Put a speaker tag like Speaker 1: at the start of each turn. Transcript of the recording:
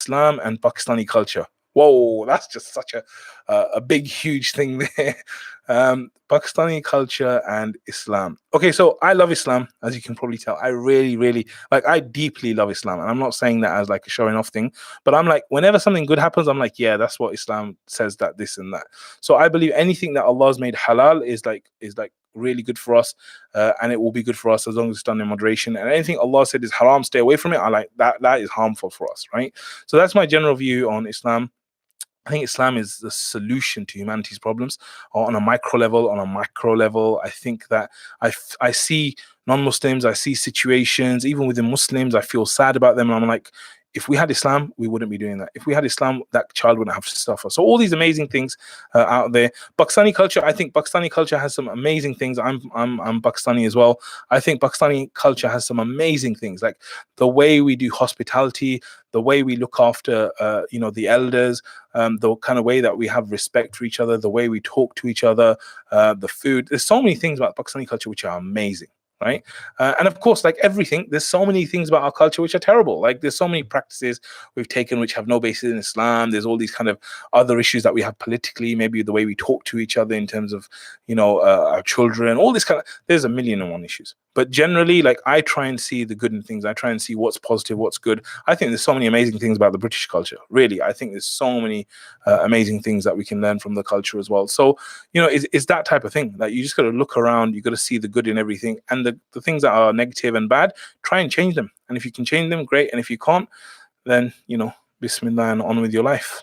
Speaker 1: Islam and Pakistani culture. Whoa, that's just such a big, huge thing there. Pakistani culture and Islam. Okay, so I love Islam, as you can probably tell. I really, really like. I deeply love Islam, and I'm not saying that as like a showing off thing, but I'm like, whenever something good happens, I'm like, yeah, that's what Islam says. That this and that. So I believe anything that Allah has made halal is like really good for us, and it will be good for us as long as it's done in moderation. And anything Allah said is haram, stay away from it. I like that. That is harmful for us, right? So that's my general view on Islam. I think Islam is the solution to humanity's problems on a micro level, on a macro level. I think that I see non-Muslims, I see situations, even within Muslims, I feel sad about them. And I'm like, if we had Islam, we wouldn't be doing that. If we had Islam, that child wouldn't have to suffer. So all these amazing things out there. Pakistani culture, I think Pakistani culture has some amazing things. I'm Pakistani as well. I think Pakistani culture has some amazing things, like the way we do hospitality, the way we look after, the elders, the kind of way that we have respect for each other, the way we talk to each other, the food. There's so many things about Pakistani culture which are amazing. Right. And of course, like everything, there's so many things about our culture which are terrible. Like there's so many practices we've taken which have no basis in Islam. There's all these kind of other issues that we have politically, maybe the way we talk to each other in terms of, our children, all this kind of, there's a million and one issues. But generally, like I try and see the good in things. I try and see what's positive, what's good. I think there's so many amazing things about the British culture. Really, I think there's so many amazing things that we can learn from the culture as well. So, it's that type of thing that you just got to look around. You got to see the good in everything, and the things that are negative and bad, try and change them. And if you can change them, great. And if you can't, then Bismillah and on with your life.